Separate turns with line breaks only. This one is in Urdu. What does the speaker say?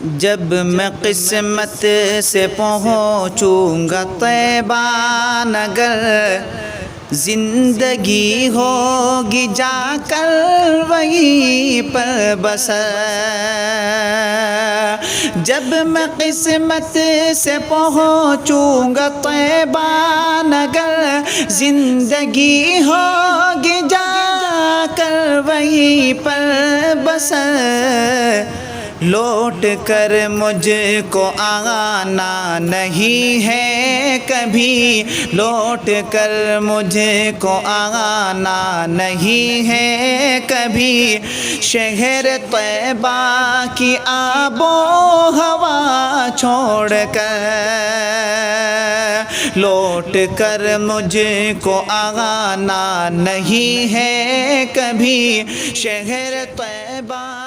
جب میں قسمت سے پہنچوں گا طیبہ نگر، زندگی ہوگی جا کر وہیں پر بسر۔ جب میں قسمت سے پہنچوں گا طیبہ نگر، زندگی ہوگی جا کر وہیں پر بسر۔ لوٹ کر مجھ کو آنا نہیں ہے کبھی، لوٹ کر مجھ کو آنا نہیں ہے کبھی، شہر طیبہ کی آب و ہوا چھوڑ کر۔ لوٹ کر مجھ کو آنا نہیں ہے کبھی، شہر طیبہ